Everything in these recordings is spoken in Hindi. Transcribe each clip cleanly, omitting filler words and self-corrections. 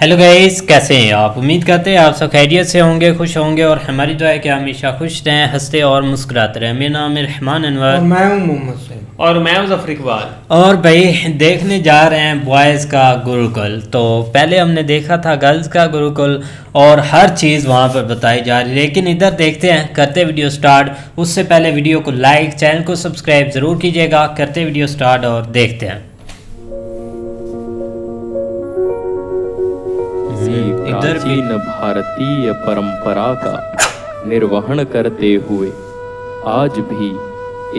हेलो गाइस, कैसे हैं आप। उम्मीद करते हैं आप सब खैरियत से होंगे, खुश होंगे और हमारी दुआ है कि हमेशा खुश रहें, हंसते और मुस्कुराते रहें। मेरा नाम है रहमान अनवर और मैं हूं मोहम्मद सैन। और मैं हूं जफर इकबाल। और भाई देखने जा रहे हैं बॉयज़ का गुरुकुल। तो पहले हमने देखा था गर्ल्स का गुरुकुल और हर चीज़ वहाँ पर बताई जा रही है, लेकिन इधर देखते हैं, करते वीडियो स्टार्ट। उससे पहले वीडियो को लाइक, चैनल को सब्सक्राइब ज़रूर कीजिएगा। करते वीडियो स्टार्ट और देखते हैं। इधर भी प्राचीन भारतीय परंपरा का निर्वहन करते हुए आज भी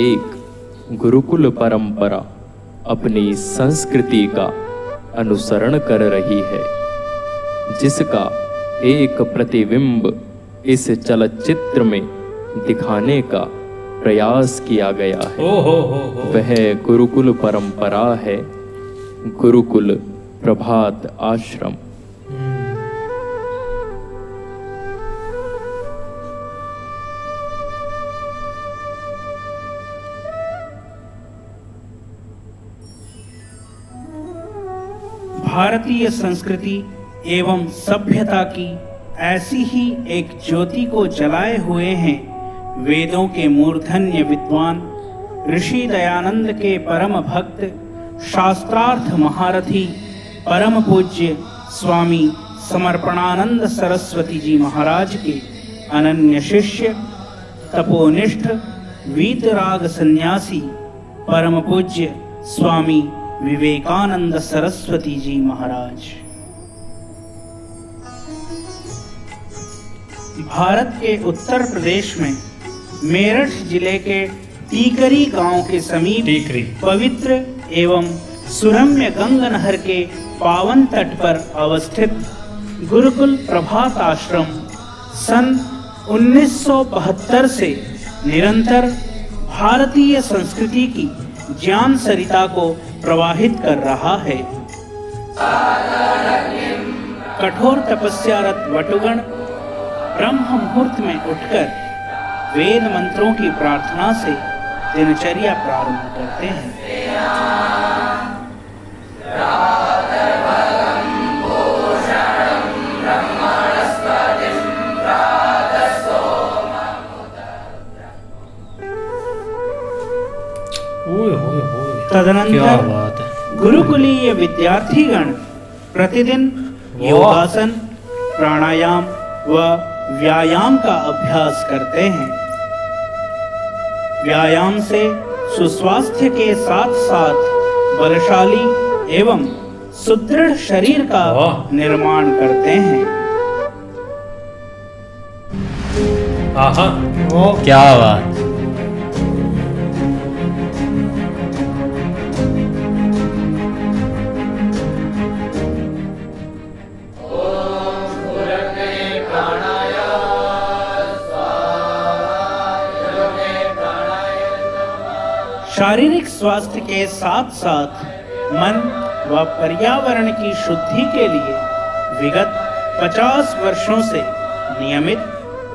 एक गुरुकुल परंपरा अपनी संस्कृति का अनुसरण कर रही है, जिसका एक प्रतिबिंब इस चलचित्र में दिखाने का प्रयास किया गया है। वह गुरुकुल परंपरा है गुरुकुल प्रभात आश्रम। भारतीय संस्कृति एवं सभ्यता की ऐसी ही एक ज्योति को जलाए हुए हैं वेदों के मूर्धन्य विद्वान, ऋषि दयानंद के परम भक्त, शास्त्रार्थ महारथी, परम पूज्य स्वामी समर्पणानंद सरस्वती जी महाराज के अनन्य शिष्य, तपोनिष्ठ, वीतराग सन्यासी, परम पूज्य स्वामी विवेकानंद सरस्वती जी महाराज। भारत के उत्तर प्रदेश में मेरठ जिले के टीकरी गांव के समीप पवित्र एवं सुरम्य गंगा नहर के पावन तट पर अवस्थित गुरुकुल प्रभात आश्रम सन 1972 से निरंतर भारतीय संस्कृति की ज्ञान सरिता को प्रवाहित कर रहा है। कठोर तपस्यारत वटुगण ब्रह्म मुहूर्त में उठकर वेद मंत्रों की प्रार्थना से दिनचर्या प्रारंभ करते हैं। क्या तदनंतर बात है। गुरुकुलीय विद्यार्थीगण प्रतिदिन योगासन, प्राणायाम व व्यायाम का अभ्यास करते हैं। व्यायाम से सुस्वास्थ्य के साथ साथ बलशाली एवं सुदृढ़ शरीर का निर्माण करते हैं। आहा, क्या बात। शारीरिक स्वास्थ्य के साथ साथ मन व पर्यावरण की शुद्धि के लिए विगत 50 वर्षों से नियमित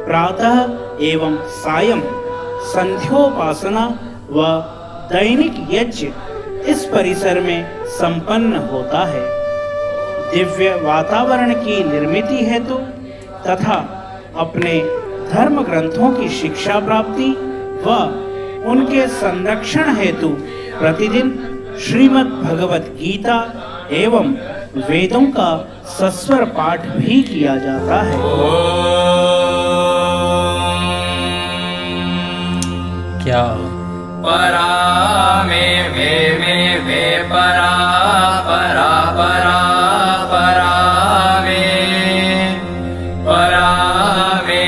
प्रातः एवं सायं संध्योपासना व दैनिक यज्ञ इस परिसर में संपन्न होता है। दिव्य वातावरण की निर्मिति हेतु तथा अपने धर्म ग्रंथों की शिक्षा प्राप्ति व उनके संरक्षण हेतु प्रतिदिन श्रीमद् भगवत गीता एवं वेदों का सस्वर पाठ भी किया जाता है। क्या परा मे परा परा परा परा मे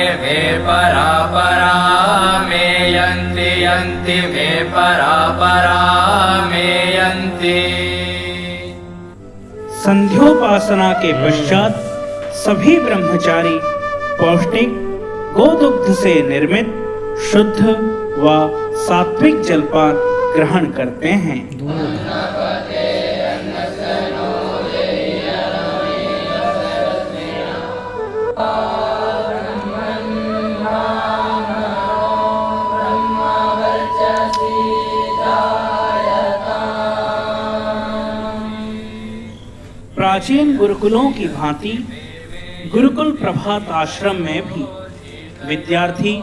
परा परा मे यन्ति मे परा परा मे यन्ति। संध्योपासना के पश्चात सभी ब्रह्मचारी पौष्टिक गोदुग्ध से निर्मित शुद्ध व सात्विक जलपान ग्रहण करते हैं। प्राचीन गुरुकुलों की भांति गुरुकुल प्रभात आश्रम में भी विद्यार्थी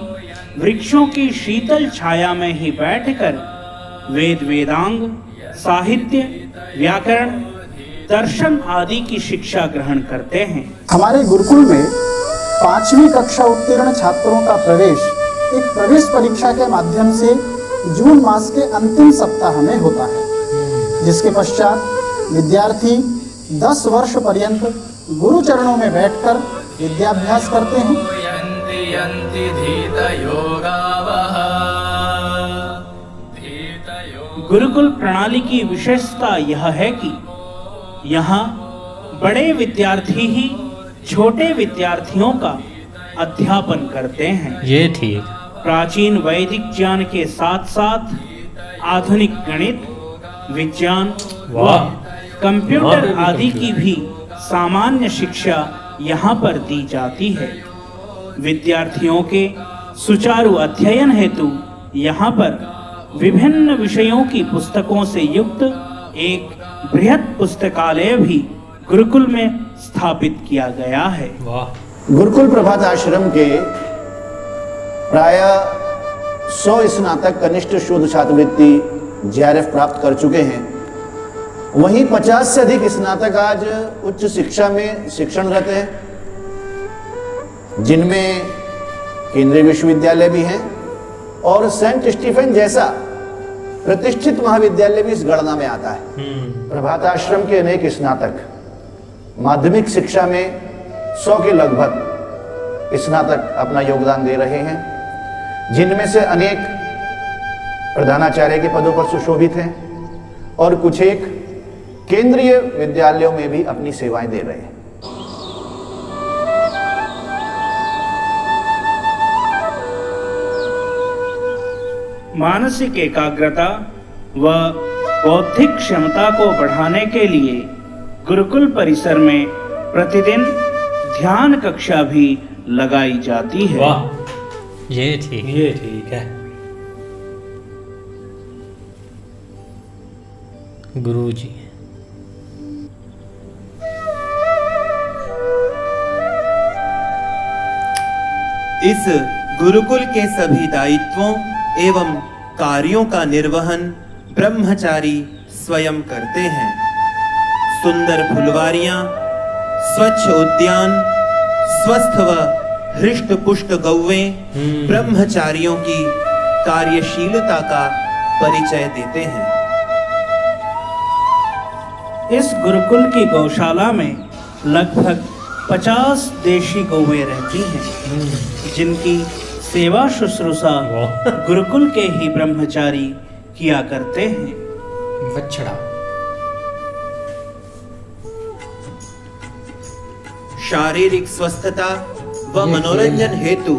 वृक्षों की शीतल छाया में ही बैठकर वेद वेदांग, साहित्य, व्याकरण, दर्शन आदि की शिक्षा ग्रहण करते हैं। हमारे गुरुकुल में 5वीं कक्षा उत्तीर्ण छात्रों का प्रवेश एक प्रवेश परीक्षा के माध्यम से जून मास के अंतिम सप्ताह में होता है, जिसके पश्चात विद्यार्थी 10 वर्ष पर्यंत गुरु चरणों में बैठकर विद्याभ्यास करते हैं। गुरुकुल प्रणाली की विशेषता यह है कि यहाँ बड़े विद्यार्थी ही छोटे विद्यार्थियों का अध्यापन करते हैं। ये ठीक। प्राचीन वैदिक ज्ञान के साथ साथ आधुनिक गणित, विज्ञान व कंप्यूटर आदि की भी सामान्य शिक्षा यहाँ पर दी जाती है। विद्यार्थियों के सुचारू अध्ययन हेतु यहाँ पर विभिन्न विषयों की पुस्तकों से युक्त एक बृहद पुस्तकालय भी गुरुकुल में स्थापित किया गया है। गुरुकुल प्रभात आश्रम के प्राय 100 स्नातक कनिष्ठ शोध छात्रवृत्ति JRF प्राप्त कर चुके हैं। वहीं 50 से अधिक स्नातक आज उच्च शिक्षा में शिक्षणरत हैं, जिनमें केंद्रीय विश्वविद्यालय भी हैं और सेंट स्टीफेन जैसा प्रतिष्ठित महाविद्यालय भी इस गणना में आता है। प्रभात आश्रम के अनेक स्नातक माध्यमिक शिक्षा में 100 के लगभग स्नातक अपना योगदान दे रहे हैं, जिनमें से अनेक प्रधानाचार्य के पदों पर सुशोभित हैं और कुछ एक केंद्रीय विद्यालयों में भी अपनी सेवाएं दे रहे हैं। मानसिक एकाग्रता व बौद्धिक क्षमता को बढ़ाने के लिए गुरुकुल परिसर में प्रतिदिन ध्यान कक्षा भी लगाई जाती है। वाह, ये ठीक है। गुरुजी इस गुरुकुल के सभी दायित्वों एवं कार्यों का निर्वहन ब्रह्मचारी स्वयं करते हैं। सुंदर फुलवारियां, स्वच्छ उद्यान, स्वस्थ व हृष्ट पुष्ट गौवें ब्रह्मचारियों की कार्यशीलता का परिचय देते हैं। इस गुरुकुल की गौशाला में लगभग 50 देशी गौवें रहती हैं, जिनकी सेवा शुश्रूषा गुरुकुल के ही ब्रह्मचारी किया करते हैं। बछड़ा शारीरिक स्वस्थता व मनोरंजन हेतु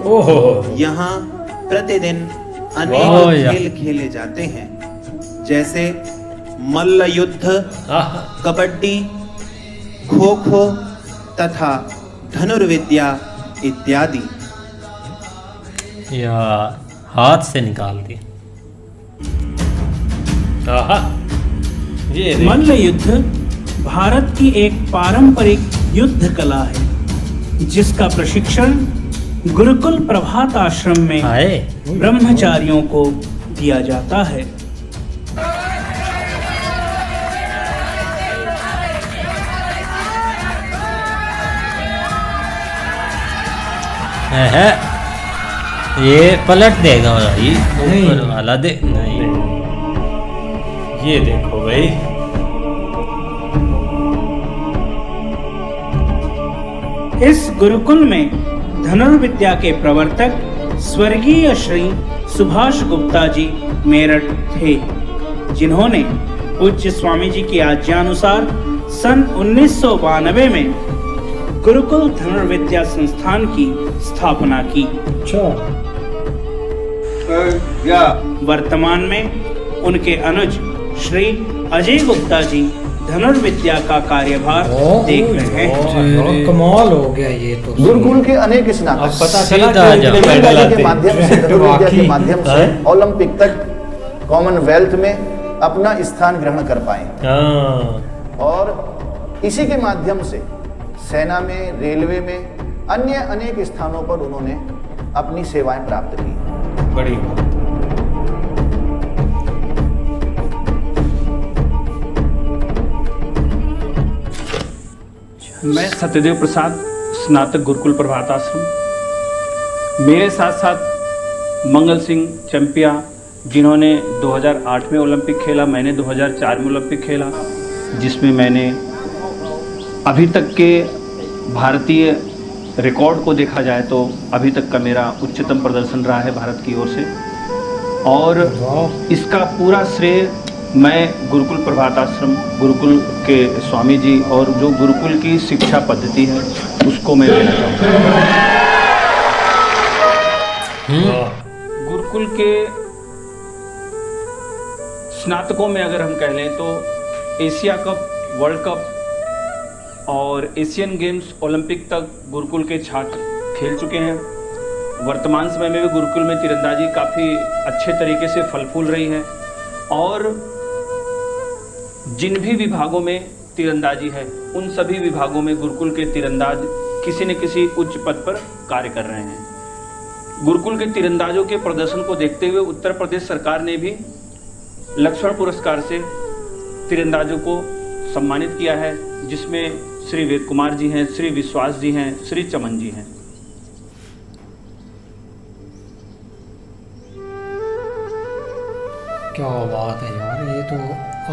यहाँ प्रतिदिन अनेक खेल खेले जाते हैं, जैसे मल्ल युद्ध, कबड्डी, खो खो तथा धनुर्विद्या इत्यादि। यार हाथ से निकाल दी। ये मल्ल युद्ध भारत की एक पारंपरिक युद्ध कला है, जिसका प्रशिक्षण गुरुकुल प्रभात आश्रम में ब्रह्मचारियों को दिया जाता है। ये पलट देगा भाई, ऊपर वाला दे नहीं। ये देखो भाई, इस गुरुकुल में धनुर्विद्या के प्रवर्तक स्वर्गीय श्री सुभाष गुप्ता जी मेरठ थे, जिन्होंने पूज्य स्वामी जी की आज्ञानुसार सन 1992 में गुरुकुल धनुर्विद्या संस्थान की स्थापना की। वर्तमान में उनके अनुज श्री अजय गुप्ता जी धनुर्विद्या का कार्यभार देख रहे हैं। कमाल हो गया ये तो। गुरुकुल के अनेक स्नातक पता चला के माध्यम से धनुर्विद्या के माध्यम से ओलंपिक तक कॉमनवेल्थ में अपना स्थान ग्रहण कर पाए और इसी के माध्यम से सेना में, रेलवे में, अन्य अनेक स्थानों पर उन्होंने अपनी सेवाएं प्राप्त की। बड़ी बात। मैं सत्यदेव प्रसाद, स्नातक गुरुकुल प्रभात आश्रम। मेरे साथ साथ मंगल सिंह चंपिया, जिन्होंने 2008 में ओलंपिक खेला, मैंने 2004 में ओलंपिक खेला, जिसमें मैंने अभी तक के भारतीय रिकॉर्ड को देखा जाए तो अभी तक का मेरा उच्चतम प्रदर्शन रहा है भारत की ओर से। और इसका पूरा श्रेय मैं गुरुकुल प्रभात आश्रम, गुरुकुल के स्वामी जी और जो गुरुकुल की शिक्षा पद्धति है उसको मैं देना चाहूँगा। गुरुकुल के स्नातकों में अगर हम कह लें तो एशिया कप, वर्ल्ड कप और एशियन गेम्स, ओलंपिक तक गुरुकुल के छात्र खेल चुके हैं। वर्तमान समय में भी गुरुकुल में तीरंदाजी काफ़ी अच्छे तरीके से फल फूल रही है और जिन भी विभागों में तीरंदाजी है उन सभी विभागों में गुरुकुल के तीरंदाज किसी न किसी उच्च पद पर कार्य कर रहे हैं। गुरुकुल के तीरंदाजों के प्रदर्शन को देखते हुए उत्तर प्रदेश सरकार ने भी लक्ष्मण पुरस्कार से तीरंदाजों को सम्मानित किया है, जिसमें श्री वेद कुमार जी हैं, श्री विश्वास जी हैं, श्री चमन जी हैं। क्या बात है यार, ये तो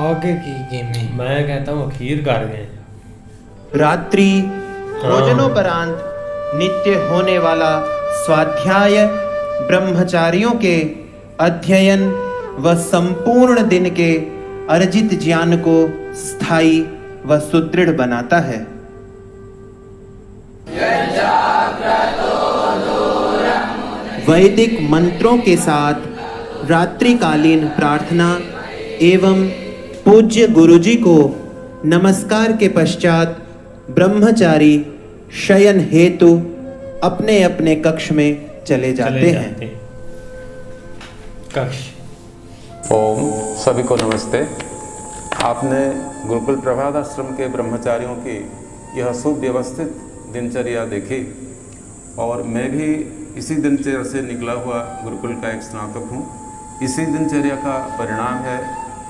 आगे की गेम है। मैं कहता हूँ अखीर कर गए। रात्रि भोजनोपरांत नित्य होने वाला स्वाध्याय, ब्रह्मचारियों के अध्ययन व संपूर्ण दिन के अर्जित ज्ञान को स्थायी व सुदृढ़ बनाता है। वैदिक मंत्रों के साथ रात्रिकालीन प्रार्थना एवं पूज्य गुरुजी को नमस्कार के पश्चात ब्रह्मचारी शयन हेतु अपने अपने कक्ष में चले जाते हैं। कक्ष। ओम सभी को नमस्ते। आपने गुरुकुल प्रभात आश्रम के ब्रह्मचारियों की यह सुव्यवस्थित दिनचर्या देखी और मैं भी इसी दिनचर्या से निकला हुआ गुरुकुल का एक स्नातक हूँ। इसी दिनचर्या का परिणाम है,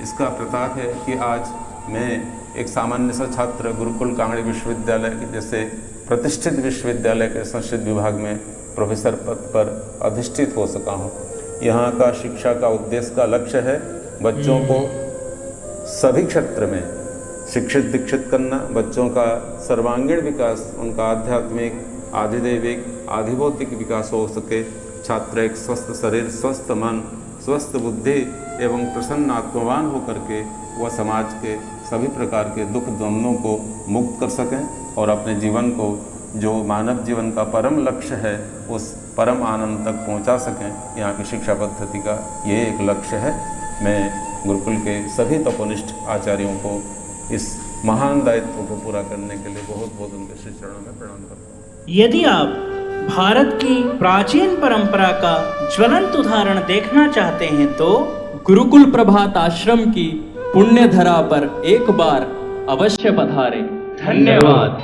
इसका प्रताप है कि आज मैं एक सामान्य सा छात्र गुरुकुल कांगड़ी विश्वविद्यालय के जैसे प्रतिष्ठित विश्वविद्यालय के संस्कृत विभाग में प्रोफेसर पद पर अधिष्ठित हो सका हूँ। यहाँ का शिक्षा का उद्देश्य का लक्ष्य है बच्चों को सभी क्षेत्र में शिक्षित दीक्षित करना, बच्चों का सर्वांगीण विकास, उनका आध्यात्मिक, आधिदैविक, आधिभौतिक विकास हो सके, छात्र एक स्वस्थ शरीर, स्वस्थ मन, स्वस्थ बुद्धि एवं प्रसन्न आत्मवान होकर के वह समाज के सभी प्रकार के दुख द्वंद्वों को मुक्त कर सकें और अपने जीवन को जो मानव जीवन का परम लक्ष्य है उस परम आनंद तक पहुंचा सकें। यहाँ की शिक्षा पद्धति का ये एक लक्ष्य है। मैं गुरुकुल के सभी तपोनिष्ठ आचार्यों को इस महान दायित्व को पूरा करने के लिए बहुत बहुत उनके श्री चरणों में प्रणाम करता हूँ। यदि आप भारत की प्राचीन परंपरा का ज्वलंत उदाहरण देखना चाहते हैं तो गुरुकुल प्रभात आश्रम की पुण्य धरा पर एक बार अवश्य पधारें। धन्यवाद।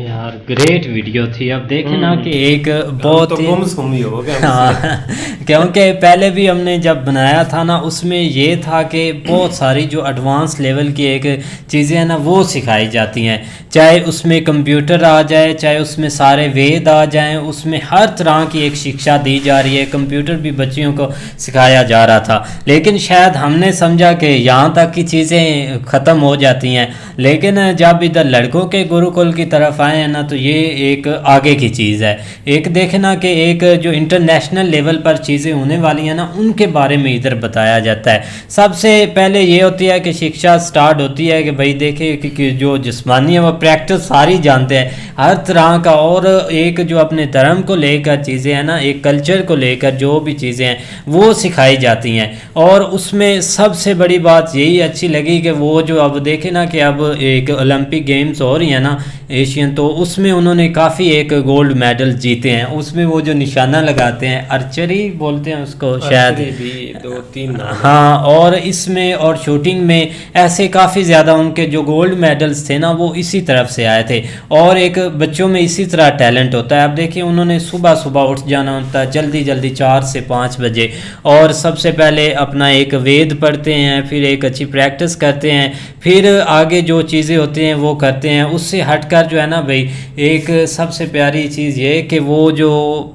यार ग्रेट वीडियो थी। अब देखें ना कि एक बहुत तो गुमसुम हो गया। हाँ, क्योंकि पहले भी हमने जब बनाया था ना उसमें ये था कि बहुत सारी जो एडवांस लेवल की एक चीज़ें हैं ना वो सिखाई जाती हैं, चाहे उसमें कंप्यूटर आ जाए, चाहे उसमें सारे वेद आ जाएं, उसमें हर तरह की एक शिक्षा दी जा रही है। कंप्यूटर भी बच्चियों को सिखाया जा रहा था, लेकिन शायद हमने समझा कि यहाँ तक की चीज़ें ख़त्म हो जाती हैं। लेकिन जब इधर लड़कों के गुरुकुल की तरफ आए हैं ना तो ये एक आगे की चीज़ है। एक देखे ना कि एक जो इंटरनेशनल लेवल पर चीज़ें होने वाली हैं ना उनके बारे में इधर बताया जाता है। सबसे पहले ये होती है कि शिक्षा स्टार्ट होती है कि भाई देखे कि जो जिस्मानी है वो प्रैक्टिस सारी जानते हैं हर तरह का, और एक जो अपने धर्म को लेकर चीज़ें हैं ना, एक कल्चर को लेकर जो भी चीज़ें हैं वो सिखाई जाती हैं। और उसमें सबसे बड़ी बात यही अच्छी लगी कि वो जो अब देखे ना कि अब एक ओलंपिक गेम्स हो रही है ना एशियन, तो तो उसमें उन्होंने काफ़ी एक गोल्ड मेडल जीते हैं। उसमें वो जो निशाना लगाते हैं, आर्चरी बोलते हैं उसको शायद, भी 2-3 नाम। हाँ, और इसमें और शूटिंग में ऐसे काफ़ी ज़्यादा उनके जो गोल्ड मेडल्स थे ना वो इसी तरफ से आए थे। और एक बच्चों में इसी तरह टैलेंट होता है। आप देखिए उन्होंने सुबह सुबह उठ जाना होता है जल्दी जल्दी 4 से 5 बजे, और सबसे पहले अपना एक वेद पढ़ते हैं, फिर एक अच्छी प्रैक्टिस करते हैं, फिर आगे जो चीज़ें होती हैं वो करते हैं। उससे हटकर जो है ना भाई, एक सबसे प्यारी चीज़ ये कि वो जो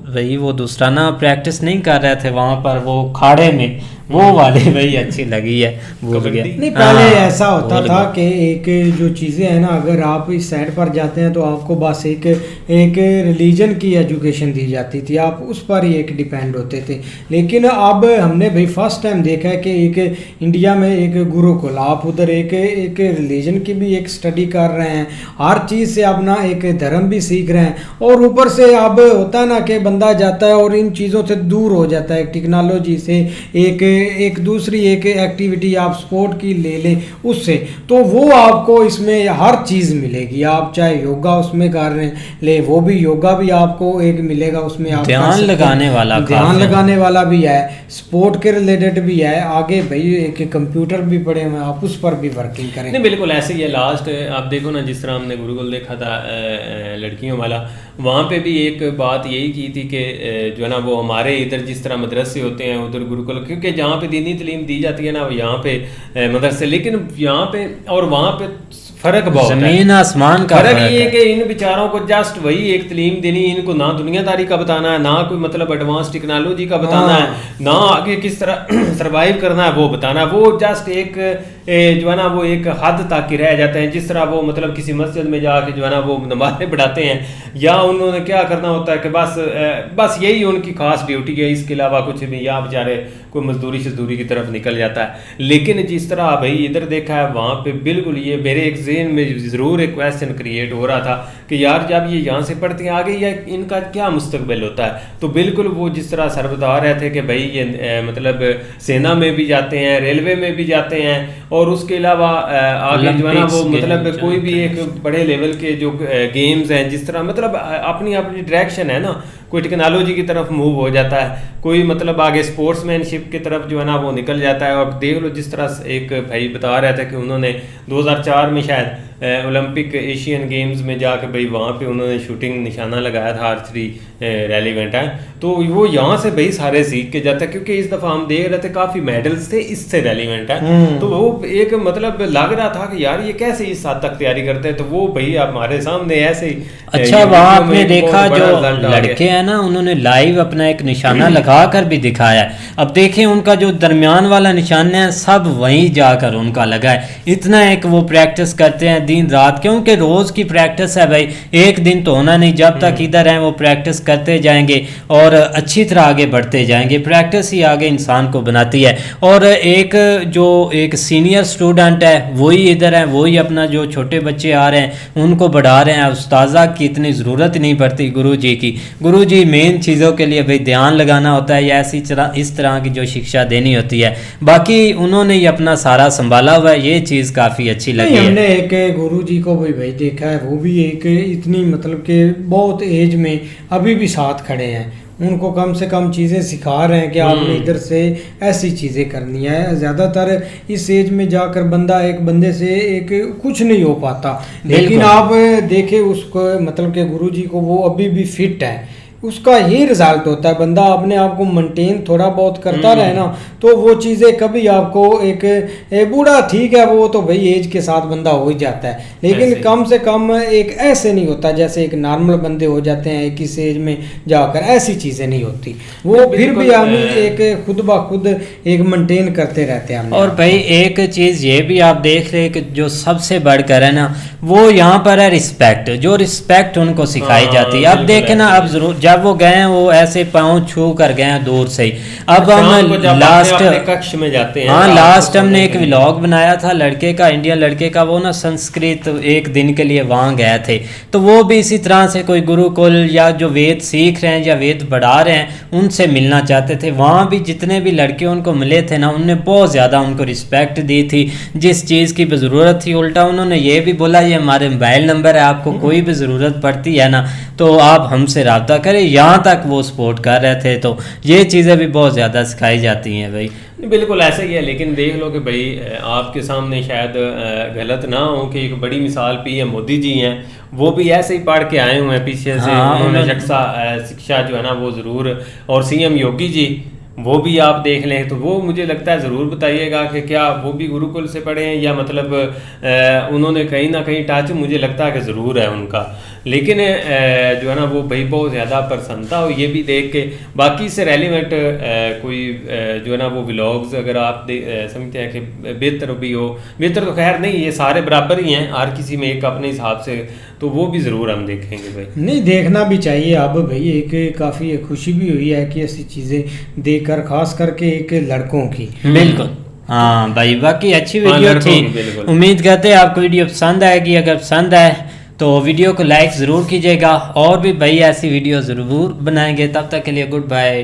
भाई वो दूसरा ना प्रैक्टिस नहीं कर रहे थे वहाँ पर वो खाड़े में, वो वाली भाई अच्छी लगी है, भूल गया। नहीं, पहले ऐसा होता था कि एक जो चीज़ें हैं ना, अगर आप इस साइड पर जाते हैं तो आपको बस एक रिलीजन की एजुकेशन दी जाती थी, आप उस पर ही एक डिपेंड होते थे। लेकिन अब हमने भाई फर्स्ट टाइम देखा है कि एक इंडिया में एक गुरुकुल, आप उधर एक रिलीजन की भी एक स्टडी कर रहे हैं, हर चीज़ से अपना एक धर्म भी सीख रहे हैं, और ऊपर से अब होता है ना कि बंदा जाता है और इन चीज़ों से दूर हो जाता है, टेक्नोलॉजी से एक दूसरी एक एक्टिविटी आप स्पोर्ट की ले लें उससे, तो वो आपको इसमें हर चीज़ मिलेगी। आप चाहे योगा उसमें कर रहे हैं ले, वो भी योगा भी आपको एक मिलेगा, उसमें आप ध्यान लगाने वाला भी है, स्पोर्ट के रिलेटेड भी है। आगे भाई एक कंप्यूटर भी पड़े हुए, आप उस पर भी वर्किंग करें। नहीं, बिल्कुल ऐसे ही है। लास्ट आप देखो ना, जिस तरह हमने गुरुकुल देखा था लड़कियों वाला, वहाँ पे भी एक बात यही की थी कि जो है ना वो हमारे इधर जिस तरह मदरसे होते हैं उधर गुरुकुल, क्योंकि जहाँ पे दीनी तालीम दी जाती है ना यहाँ पे मदरसे, लेकिन यहाँ पे और वहाँ पे फर्क बहुत है, जमीन आसमान का फर्क ये है कि इन बेचारों को जस्ट वही एक तालीम देनी, इनको ना दुनियादारी का बताना है, ना कोई मतलब एडवांस टेक्नोलॉजी का बताना है, ना आगे किस तरह सरवाइव करना है वो बताना है। वो जस्ट एक जो है ना वो एक हद तक ही रह जाते हैं। जिस तरह वो मतलब किसी मस्जिद में जाके जो है ना वो नमाज़ें पढ़ाते हैं, या उन्होंने क्या करना होता है कि बस यही उनकी खास ड्यूटी है, इसके अलावा कुछ भी, या बेचारे कोई मजदूरी शजदूरी की तरफ निकल जाता है। लेकिन जिस तरह भाई इधर देखा है, वहाँ पे बिल्कुल ये मेरे एक ज़हन में ज़रूर एक क्वेश्चन क्रिएट हो रहा था कि यार जब ये यहाँ से पढ़ते हैं आगे या इनका क्या मुस्तकबिल होता है। तो बिल्कुल वो जिस तरह सर बता रहे थे कि भाई ये मतलब सेना में भी जाते हैं, रेलवे में भी जाते हैं, और उसके अलावा आगे जो है ना वो मतलब कोई भी एक बड़े लेवल के जो गेम्स हैं, जिस तरह मतलब अपनी अपनी डायरेक्शन है ना, कोई टेक्नोलॉजी की तरफ मूव हो जाता है, कोई मतलब आगे स्पोर्ट्समैनशिप की तरफ जो है ना वो निकल जाता है। और देख लो जिस तरह एक भाई बता रहा था कि उन्होंने 2004 में शायद ओलंपिक एशियन गेम्स में जाकर भाई वहाँ पे उन्होंने शूटिंग निशाना लगाया था, आर्चरी रेलिवेंट है, तो वो यहाँ से भाई सारे सीख के जाता है, क्योंकि इस दफ़ा हम देख रहे थे काफ़ी मेडल्स थे इससे रेलिवेंट है। तो वो एक मतलब लग रहा था कि यार ये कैसे इस हद तक तैयारी करते हैं, तो वो भाई हमारे सामने ऐसे ही। अच्छा, वहाँ आपने देखा जो लड़के हैं ना, उन्होंने लाइव अपना एक निशाना लगा कर भी दिखाया है। अब देखें उनका जो दरमियान वाला निशाना है सब वहीं जाकर उनका लगा है। इतना एक वो प्रैक्टिस करते हैं दिन रात, क्योंकि रोज़ की प्रैक्टिस है भाई, एक दिन तो होना नहीं। जब तक इधर हैं वो प्रैक्टिस करते जाएंगे और अच्छी तरह आगे बढ़ते जाएंगे। प्रैक्टिस ही आगे इंसान को बनाती है। और एक जो एक सीनियर स्टूडेंट है वही इधर है, वही अपना जो छोटे बच्चे आ रहे हैं उनको बढ़ा रहे हैं। उस्ताज़ा की इतनी ज़रूरत नहीं पड़ती गुरुजी की। गुरुजी मेन चीज़ों के लिए भाई ध्यान लगाना होता है, या इस तरह की जो शिक्षा देनी होती है। बाकी उन्होंने ही अपना सारा संभाला हुआ है, ये चीज़ काफ़ी अच्छी लगी। हमने एक गुरुजी को भी भाई देखा है, वो भी एक इतनी मतलब कि बहुत एज में अभी भी साथ खड़े हैं, उनको कम से कम चीज़ें सिखा रहे हैं कि आपने इधर से ऐसी चीज़ें करनी है। ज़्यादातर इस एज में जाकर बंदा एक बंदे से एक कुछ नहीं हो पाता, लेकिन आप देखें उसको मतलब कि गुरुजी को वो अभी भी फिट है, उसका ही रिजल्ट होता है। बंदा अपने आप को मेंटेन थोड़ा बहुत करता रहे ना, तो वो चीज़ें कभी आपको एक बूढ़ा ठीक है वो तो भाई एज के साथ बंदा हो ही जाता है, लेकिन कम से कम एक ऐसे नहीं होता जैसे एक नॉर्मल बंदे हो जाते हैं एक इस एज में जाकर, ऐसी चीज़ें नहीं होती। वो फिर भी हम एक खुद ब खुद एक मेंटेन करते रहते हैं। और भाई एक चीज़ ये भी आप देख रहे हैं कि जो सबसे बढ़कर है ना वो यहाँ पर है रिस्पेक्ट, जो रिस्पेक्ट उनको सिखाई जाती है। अब देखें ना, अब जरूर जब वो गए हैं वो ऐसे पाँव छू कर गए हैं दूर से ही। अब शाम हम को जब लास्ट अपने कक्ष में जाते हैं, हाँ रात लास्ट को हमने सोने एक के लिए। व्लॉग बनाया था लड़के का, इंडियन लड़के का, वो ना संस्कृत एक दिन के लिए वहाँ गए थे। तो वो भी इसी तरह से कोई गुरुकुल या जो वेद सीख रहे हैं या वेद बढ़ा रहे हैं उनसे मिलना चाहते थे। वहाँ भी जितने भी लड़के उनको मिले थे ना, उनने बहुत ज़्यादा उनको रिस्पेक्ट दी थी जिस चीज़ की भी ज़रूरत थी। उल्टा उन्होंने ये भी बोला ये हमारे मोबाइल नंबर है, आपको कोई भी ज़रूरत पड़ती है ना तो आप हमसे रब्ता करें। यहाँ तक वो सपोर्ट कर रहे थे। तो ये चीज़ें भी बहुत ज़्यादा सिखाई जाती हैं भाई। बिल्कुल ऐसा ही है, लेकिन देख लो कि भाई आपके सामने शायद गलत ना हो कि एक बड़ी मिसाल पीएम मोदी जी हैं, वो भी ऐसे ही पढ़ के आए हुए हैं पीछे से। हाँ, उन्होंने शिक्षा जो है ना वो ज़रूर, और सीएम योगी जी वो भी आप देख लें तो वो मुझे लगता है ज़रूर बताइएगा कि क्या वो भी गुरुकुल से पढ़े हैं या मतलब उन्होंने कहीं ना कहीं टच मुझे लगता है कि ज़रूर है उनका। लेकिन जो है ना वो भाई बहुत ज़्यादा प्रसन्नता हो ये भी देख के। बाकी से रेलिवेंट कोई जो है ना वो व्लॉग्स अगर आप समझते हैं कि बेहतर भी हो, बेहतर तो खैर नहीं, ये सारे बराबर ही हैं, हर किसी में एक अपने हिसाब से, तो वो भी ज़रूर हम देखेंगे भाई। नहीं देखना भी चाहिए। अब भाई एक काफ़ी खुशी भी हुई है कि ऐसी चीज़ें देखकर, खास करके एक लड़कों की। बिल्कुल हाँ भाई, बाकी अच्छी हाँ, वीडियो लड़कों थी। की बिल्कुल। उम्मीद करते हैं आपको वीडियो पसंद आएगी। अगर पसंद आए तो वीडियो को लाइक ज़रूर कीजिएगा और भी भाई ऐसी वीडियो ज़रूर बनाएंगे। तब तक के लिए गुड बाय।